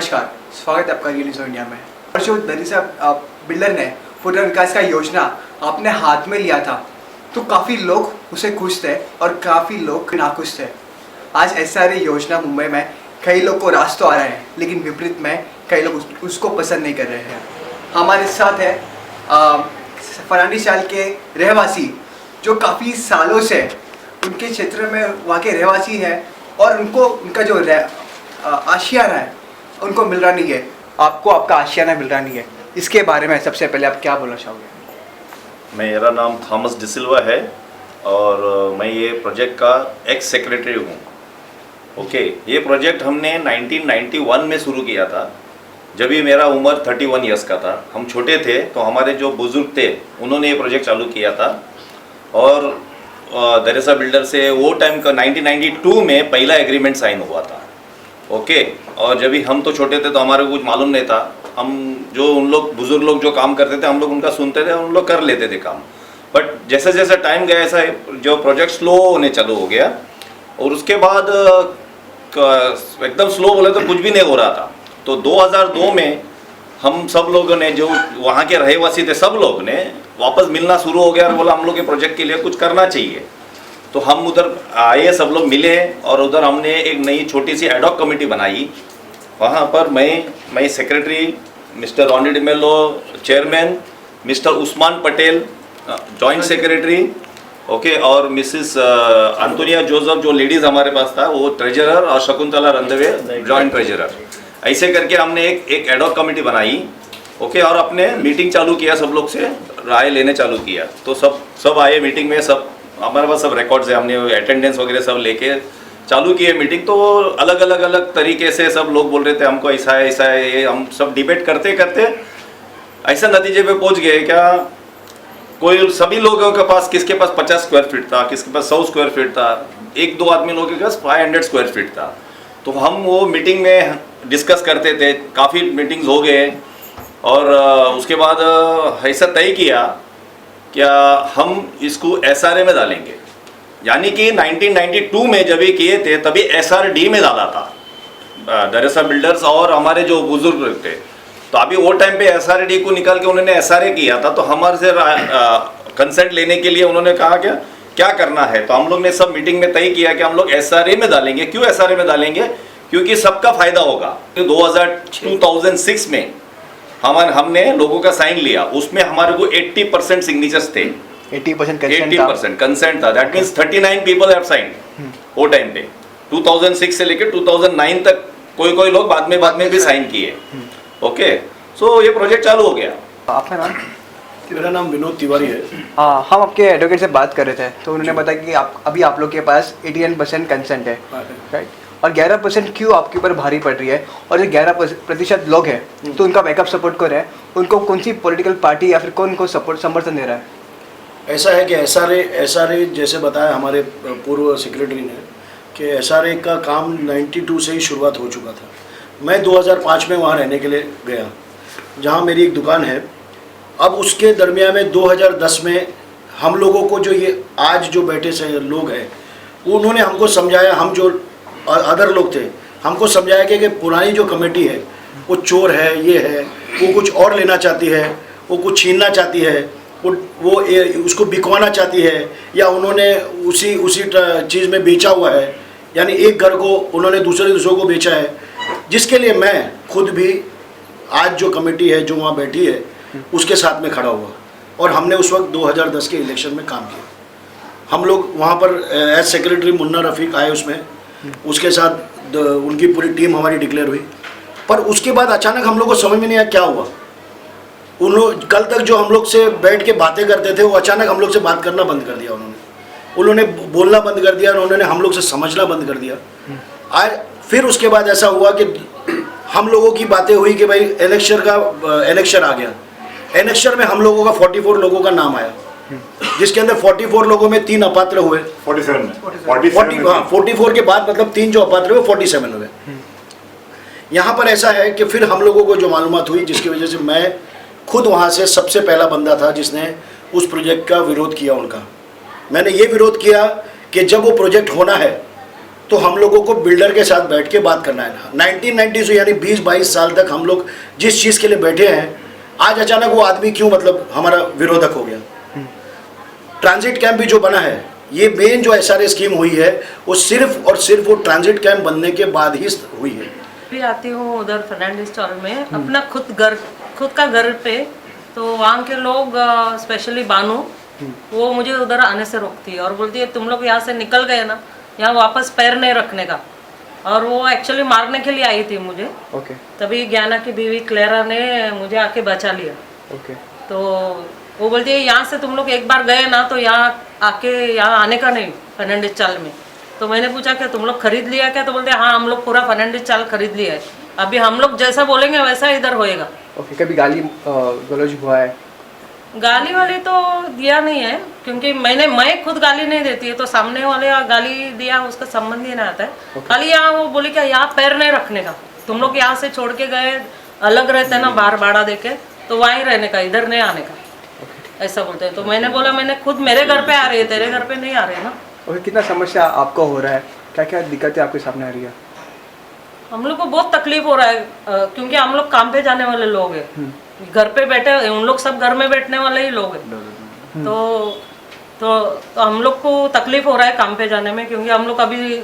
नमस्कार, स्वागत है आपका न्यूज़ इंडिया में। और जो दरिसा बिल्डर ने फुटकर विकास का योजना अपने हाथ में लिया था तो काफ़ी लोग उसे खुश थे और काफ़ी लोग नाखुश थे। आज SRA योजना मुंबई में कई लोग को रास तो आ रहा है, लेकिन विपरीत में कई लोग उसको पसंद नहीं कर रहे हैं। हमारे साथ है फर्नांडिस चाल के रहवासी जो काफ़ी सालों से उनके क्षेत्र में वहाँ के रहवासी हैं और उनको उनका जो आशियाना है उनको मिल रहा नहीं है। आपको आपका आशियाना मिल रहा नहीं है, इसके बारे में सबसे पहले आप क्या बोलना चाहोगे? मेरा नाम थॉमस डिसिल्वा है और मैं ये प्रोजेक्ट का एक्स सेक्रेटरी हूँ। ओके, ये प्रोजेक्ट हमने 1991 में शुरू किया था, जब भी मेरा उम्र 31 इयर्स का था। हम छोटे थे तो हमारे जो बुजुर्ग थे उन्होंने ये प्रोजेक्ट चालू किया था और दरिसा बिल्डर से वो टाइम का 1992 में पहला एग्रीमेंट साइन हुआ था। ओके, और जब भी हम तो छोटे थे तो हमारे को कुछ मालूम नहीं था। हम जो उन लोग बुजुर्ग लोग जो काम करते थे हम लोग उनका सुनते थे, उन लोग कर लेते थे काम। बट जैसे जैसे टाइम गया ऐसा जो प्रोजेक्ट स्लो होने चालू हो गया और उसके बाद एकदम स्लो बोले तो कुछ भी नहीं हो रहा था। तो 2002 में हम सब लोगों ने, जो वहाँ के रहवासी थे, सब लोग ने वापस मिलना शुरू हो गया और बोला हम लोग के प्रोजेक्ट के लिए कुछ करना चाहिए। तो हम उधर आए, सब लोग मिले और उधर हमने एक नई छोटी सी एडॉक कमेटी बनाई। वहाँ पर मैं secretary, mister Ronnie D'Mello chairman, mister Usman Patel joint secretary, okay, और मिसिस अंतोनिया जोसेफ जो लेडीज़ हमारे पास था वो ट्रेजरर, और शकुंतला रंधवे जॉइंट ट्रेजरर। ऐसे करके हमने एक एडॉक कमेटी बनाई। ओके, और अपने मीटिंग चालू किया, सब लोग से राय लेने चालू किया। तो सब आए मीटिंग में, सब हमारे पास सब रिकॉर्ड्स है, हमने अटेंडेंस वगैरह सब लेके चालू किए मीटिंग। तो अलग तरीके से सब लोग बोल रहे थे हमको ऐसा है, ये हम सब डिबेट करते करते ऐसा नतीजे पे पहुंच गए क्या, कोई सभी लोगों के पास, किसके पास 50 स्क्वायर फीट था, किसके पास 100 स्क्वायर फीट था, एक दो आदमी लोगों के पास 500 स्क्वायर फीट था। तो हम वो मीटिंग में डिस्कस करते थे, काफ़ी मीटिंग्स हो गए और उसके बाद ऐसा तय किया क्या हम इसको SRA में डालेंगे। यानी कि 1992 में जब ये किए थे तभी SRD में डाला था दरिसा बिल्डर्स और हमारे जो बुजुर्ग थे। तो अभी वो टाइम पे SRD को निकाल के उन्होंने SRA किया था। तो हमारे से कंसेंट लेने के लिए उन्होंने कहा क्या करना है। तो हम लोग ने सब मीटिंग में तय किया कि हम लोग SRA में डालेंगे। क्यों SRA में डालेंगे? क्योंकि सबका फायदा होगा। 2006 में हमने लोगों का साइन लिया, उसमें हमारे को 80% सिग्नेचर्स थे, 80% कंसेंट था। That means 39 people have signed वो टाइम पे। 2006 से लेकर 2009 तक कोई लोग बाद में भी साइन किए। ओके, सो ये प्रोजेक्ट चालू हो गया। आपका नाम? मेरा नाम विनोद तिवारी है। हाँ, हम आपके एडवोकेट से बात कर रहे थे तो उन्होंने बताया कि अभी आप लोग के पास 89% कंसेंट है, राइट? और 11% क्यों आपके ऊपर भारी पड़ रही है? और जो 11% लोग हैं तो उनका बैकअप सपोर्ट कर रहे हैं, उनको कौन सी पॉलिटिकल पार्टी या फिर कौन को समर्थन दे रहा है? ऐसा है कि SRA जैसे बताया हमारे पूर्व सेक्रेटरी ने कि SRA का काम 92 से ही शुरुआत हो चुका था। मैं 2005 में वहाँ रहने के लिए गया, जहाँ मेरी एक दुकान है। अब उसके दरमियान में 2010 में हम लोगों को, जो ये आज जो बैठे से लोग हैं, उन्होंने हमको समझाया, हम जो अदर लोग थे हमको समझाया कि पुरानी जो कमेटी है वो चोर है, ये है, वो कुछ और लेना चाहती है, वो कुछ छीनना चाहती है, वो उसको बिकवाना चाहती है, या उन्होंने उसी चीज़ में बेचा हुआ है। यानी एक घर को उन्होंने दूसरों को बेचा है, जिसके लिए मैं खुद भी आज जो कमेटी है जो वहाँ बैठी है उसके साथ में खड़ा हुआ। और हमने उस वक्त 2010 के इलेक्शन में काम किया। हम लोग वहाँ पर एज सेक्रेटरी मुन्ना रफ़ीक आए उसमें, उसके साथ उनकी पूरी टीम हमारी डिक्लेयर हुई। पर उसके बाद अचानक हम लोग को समझ में नहीं आया क्या हुआ। उन लोग कल तक जो हम लोग से बैठ के बातें करते थे वो अचानक हम लोग से बात करना बंद कर दिया। उन्होंने बोलना बंद कर दिया, उन्होंने हम लोग से समझना बंद कर दिया। आज फिर उसके बाद ऐसा हुआ कि हम लोगों की बातें हुई कि भाई इलेक्शन आ गया। इलेक्शन में हम लोगों का 44 लोगों का नाम आया, जिसके अंदर 44 लोगों में 3 अपात्र हुए। 44 के बाद मतलब 3 जो अपात्र हुए 47 हुए। यहाँ पर ऐसा है कि फिर हम लोगों को जो मालूमात हुई, जिसकी वजह से मैं खुद वहाँ से सबसे पहला बंदा था जिसने उस प्रोजेक्ट का विरोध किया। उनका मैंने ये विरोध किया कि जब वो प्रोजेक्ट होना है तो हम लोगों को बिल्डर के साथ बैठ के बात करना है। 1990 से यानी 20-22 साल तक हम लोग जिस चीज़ के लिए बैठे हैं, आज अचानक वो आदमी क्यों मतलब हमारा विरोधक हो गया। ट्रांजिट कैंप भी जो बना है, ये मेन जो SRA स्कीम हुई है वो सिर्फ और सिर्फ वो ट्रांजिट कैंप बनने के बाद ही हुई है। भी आती हूँ उधर फर्नांडिस चौल में अपना खुद का घर पे, तो वहाँ के लोग स्पेशली बानू वो मुझे उधर आने से रोकती है और बोलती है तुम लोग यहाँ से निकल गए ना, यहाँ वापस पैर नहीं रखने का। और वो एक्चुअली मारने के लिए आई थी मुझे। ओके तभी ज्ञाना की बीवी क्लेरा ने मुझे आके बचा लिया। ओके तो वो बोलती है यहाँ से तुम लोग एक बार गए ना तो यहाँ आने का नहीं फर्नांडिस चाल में। तो मैंने पूछा कि तुम लोग खरीद लिया क्या, तो बोलते हाँ हम लोग पूरा फर्नांडिस चाल खरीद लिया है, अभी हम लोग जैसा बोलेंगे वैसा इधर होएगा। ओके कभी गाली गलौज हुआ है? गाली वाली तो दिया नहीं है, क्योंकि मैं खुद गाली नहीं देती है, तो सामने वाले गाली दिया उसका संबंध ही नहीं आता है। खाली यहाँ वो बोली कि यहाँ पैर नहीं रखने का, तुम लोग यहाँ से छोड़ के गए, अलग रहते हैं ना बाहर भाड़ा देके, तो वहीं रहने का, इधर नहीं आने का, ऐसा बोलते हैं। तो मैंने बोला मैंने खुद मेरे घर पे आ रही है, तेरे घर पे नहीं आ रही ना। और कितना समस्या आपको हो रहा है, क्या क्या दिक्कतें आपके सामने आ रही है? हम लोग को बहुत तकलीफ हो रहा है, क्योंकि हम लोग काम पे जाने वाले लोग हैं, घर पे बैठे उन लोग सब घर में बैठने वाले ही लोग हैं। तो हम लोग को तकलीफ हो रहा है काम पे जाने में, क्योंकि हम लोग अभी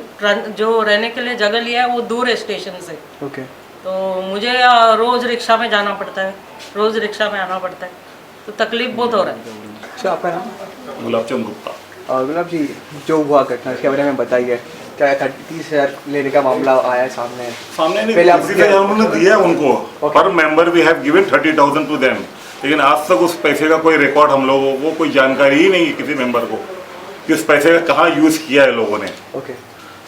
जो रहने के लिए जगह लिया है वो दूर है स्टेशन से। ओके तो मुझे रोज रिक्शा में जाना पड़ता है, रोज रिक्शा में आना पड़ता है, तो तकलीफ बहुत हो रहा है। अच्छा आपका नाम? गुलाबचंद गुप्ता। और गुलाब जी, जो हुआ घटना इसके बारे में बताइए, क्या 30,000 लेने का मामला आया है सामने? नहीं, पहले आप उन्होंने दिया उनको, पर member we have given 30,000 to them, लेकिन आज तक उस पैसे का कोई रिकॉर्ड हम लोगों को कोई जानकारी ही नहीं है किसी मेंबर को कि उस पैसे का कहाँ यूज किया है लोगों ने। ओके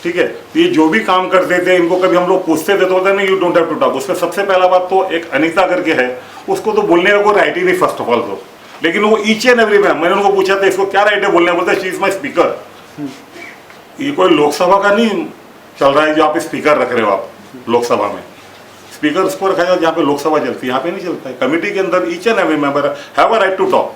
ठीक है, तो ये जो भी काम करते थे इनको कभी हम लोग पूछते थे तो बोलते नहीं you don't have to talk. उसमें सबसे पहला बात तो एक अनिता करके है, उसको तो बोलने का कोई राइट ही नहीं फर्स्ट ऑफ ऑल तो, लेकिन वो ईच एंड एवरी मैम, मैंने उनको पूछा था इसको क्या राइट है बोलने, बोलते शी इज माई स्पीकर। ये कोई लोकसभा का नहीं चल रहा है जो आप स्पीकर रख रहे हो, आप लोकसभा में स्पीकर उसको रखा जाए जहाँ पे लोकसभा चलती है, यहाँ पे नहीं चलता है। कमेटी के अंदर each and every member have a right to talk.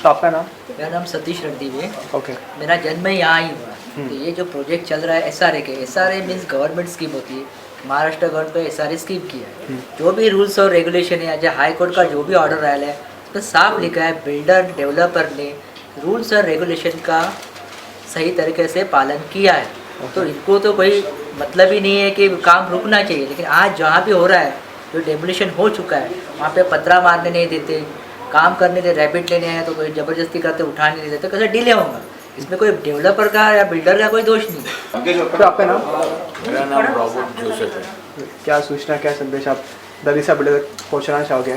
तो आपका नाम? मेरा नाम सतीश रणदीप है। ओके मेरा जन्म यहाँ ही हुआ। तो ये जो प्रोजेक्ट चल रहा है SRA के, SRA मीन्स गवर्नमेंट स्कीम होती है, महाराष्ट्र गवर्नमेंट को SRA स्कीम की है। जो भी रूल्स और रेगुलेशन है, जो हाई कोर्ट का जो भी ऑर्डर आया है तो साफ लिखा है बिल्डर डेवलपर ने रूल्स और रेगुलेशन का सही तरीके से पालन किया है। तो इनको तो कोई मतलब ही नहीं है कि काम रुकना चाहिए, लेकिन आज जहाँ भी हो रहा है, जो डेमोलिशन हो चुका है, वहाँ पे पत्थरा मारने नहीं देते, काम करने दे, रैबिट लेने हैं तो कोई ज़बरदस्ती करते उठाने नहीं देते, कैसे डिले होगा। इसमें कोई डेवलपर का या बिल्डर का कोई दोष नहीं। तो आपका नाम? मेरा नाम रॉबर्ट जोसेफ है। क्या सूचना, क्या संदेश आप दरीसा बिल्डर तक पहुँचना चाहोगे?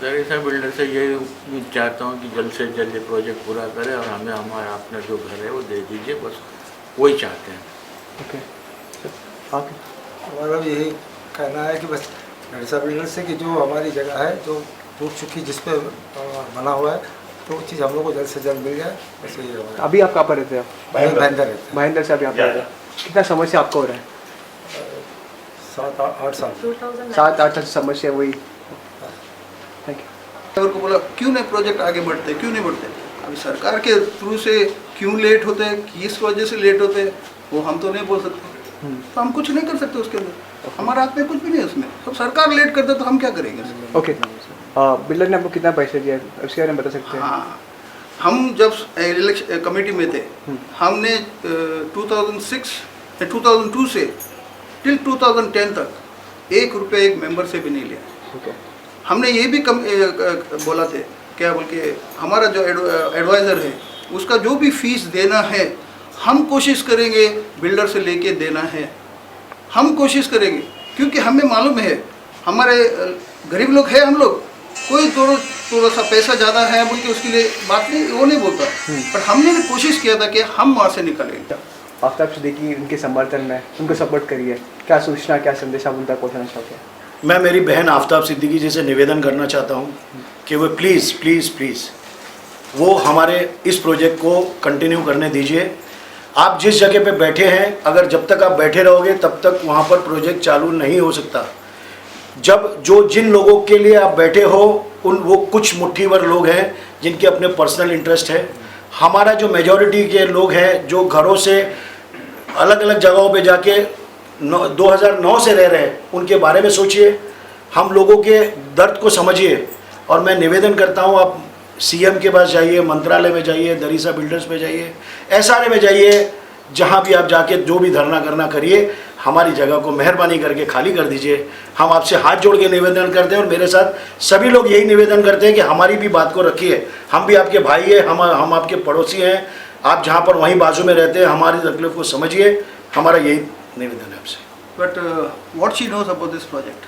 दरीसा बिल्डर से यही उम्मीद चाहता हूँ कि जल्द से जल्द ये प्रोजेक्ट पूरा करें और हमें हमारा अपना जो घर है वो दे दीजिए, बस वही चाहते हैं। ओके ओके हमारा भी यही कहना है कि बस दरीसा बिल्डर से कि जो हमारी जगह है जो टूट चुकी जिस पे बना हुआ है, तो वो चीज़ हम लोग को जल्द से जल्द मिल जाए, बस यही हमारा। अभी आप कहाँ पर रहते हो? भयंकर रहते हैं। महेंद्र से अभी आप रहते हो? कितना समस्या आपको हो रहा है? 7-8 साल। 7-8 साल समस्या वही। Thank you. को बोला क्यों नहीं प्रोजेक्ट आगे बढ़ते, क्यों नहीं बढ़ते? अभी सरकार के थ्रू से क्यों लेट होते हैं, किस वजह से लेट होते हैं, वो हम तो नहीं बोल सकते। तो हम कुछ नहीं कर सकते उसके अंदर, हमारा हाथ में कुछ भी नहीं है उसमें। तो सरकार लेट करते तो हम क्या करेंगे? ओके बिल्डर ने आपको कितना पैसे दिया उसके बारे में बता सकते हैं? हाँ, हम जब इलेक्शन कमेटी में थे, हमने 2002 से टिल 2010 तक 1 रुपये एक मेंबर से भी नहीं लिया। ओके हमने ये भी बोला थे, क्या बोल के हमारा जो एडवाइज़र है उसका जो भी फीस देना है हम कोशिश करेंगे बिल्डर से लेके देना है, हम कोशिश करेंगे, क्योंकि हमें मालूम है हमारे गरीब लोग हैं, हम लोग कोई थोड़ा सा पैसा ज़्यादा है बोल के उसके लिए बात नहीं, वो नहीं बोलता, पर हमने भी कोशिश किया था कि हम वहाँ से निकलेंगे। आफ्ताब सिद्दीकी उनके समर्थन में, उनको सपोर्ट करिए, क्या सूचना, क्या संदेश आप उन तक पहुँचाना चाहते हैं? मैं मेरी बहन आफ्ताब सिद्दीकी जी से निवेदन करना चाहता हूँ कि वो प्लीज़ प्लीज़ प्लीज़ वो हमारे इस प्रोजेक्ट को कंटिन्यू करने दीजिए। आप जिस जगह पे बैठे हैं, अगर जब तक आप बैठे रहोगे तब तक वहाँ पर प्रोजेक्ट चालू नहीं हो सकता। जब जिन लोगों के लिए आप बैठे हो वो कुछ मुट्ठीभर लोग हैं जिनके अपने पर्सनल इंटरेस्ट है। हमारा जो मेजॉरिटी के लोग हैं जो घरों से अलग अलग जगहों पे जाके 2009 से रह रहे हैं, उनके बारे में सोचिए, हम लोगों के दर्द को समझिए। और मैं निवेदन करता हूँ, आप सीएम के पास जाइए, मंत्रालय में जाइए, दरीसा बिल्डर्स में जाइए, एसआरए में जाइए, जहाँ भी आप जाके जो भी धरना करना करिए, हमारी जगह को मेहरबानी करके खाली कर दीजिए। हम आपसे हाथ जोड़ के निवेदन करते हैं और मेरे साथ सभी लोग यही निवेदन करते हैं कि हमारी भी बात को रखिए। हम भी आपके भाई हैं, हम आपके पड़ोसी हैं, आप जहाँ पर वहीं बाजू में रहते हैं, हमारी तकलीफ को समझिए। हमारा यही निवेदन है आपसे। But what she knows about this project?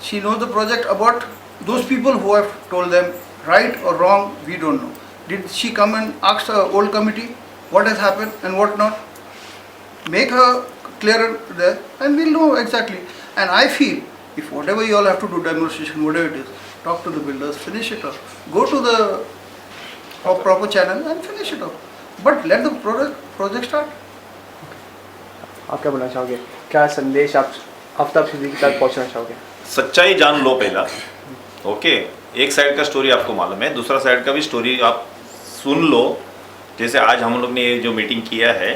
She knows the project about those people who have told them right or wrong, we don't know. Did she come and ask the old committee what has happened and what not? Make her clearer there and we'll know exactly. And I feel if whatever you all have to do, demonstration, whatever it is, talk to the builders, finish it off. Go to the proper channel and finish it off. But let the project start. आप क्या बोलना चाहोगे? क्या संदेश आप आफ्ताब सिद्दीकी तक पहुंचना चाहोगे? सच्चाई जान लो पहला, ओके। एक साइड का स्टोरी आपको मालूम है, दूसरा साइड का भी स्टोरी आप सुन लो। जैसे आज हम लोग ने ये जो मीटिंग किया है,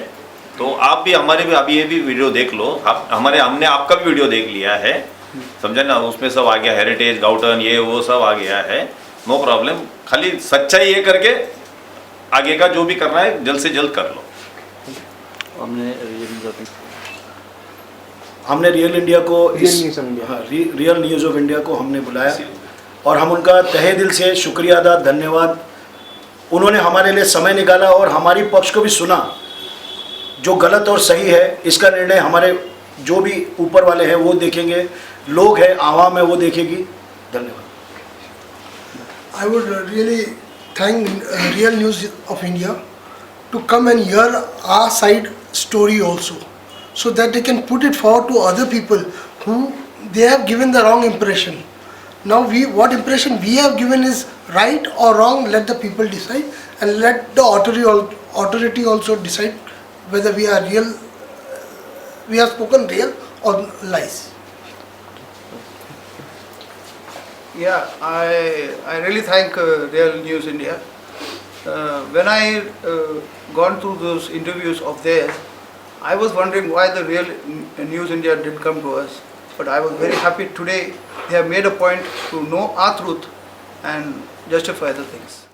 तो आप भी हमारे भी अभी ये भी वीडियो देख लो। आप हमने आपका भी वीडियो देख लिया है, समझे ना? उसमें सब आ गया, हेरिटेज गाउटन ये वो सब आ गया है, नो प्रॉब्लम। खाली सच्चाई ये करके आगे का जो भी करना है जल्द से जल्द कर लो। हमने रियल इंडिया को रियल न्यूज़ ऑफ इंडिया को हमने बुलाया और हम उनका तहे दिल से शुक्रिया अदा, धन्यवाद। उन्होंने हमारे लिए समय निकाला और हमारी पक्ष को भी सुना। जो गलत और सही है इसका निर्णय हमारे जो भी ऊपर वाले हैं वो देखेंगे, लोग हैं, आवाम है, वो देखेगी। धन्यवाद। I would really thank Real News of India to come and hear our side story also, so that they can put it forward to other people who they have given the wrong impression. Now what impression we have given is right or wrong, let the people decide, and let the authority also decide whether we are real, we have spoken real or lies. Yeah, I really thank Real News India. When I gone through those interviews of theirs, I was wondering why the Real News India did come to us. But I was very happy today they have made a point to know our truth and justify the things.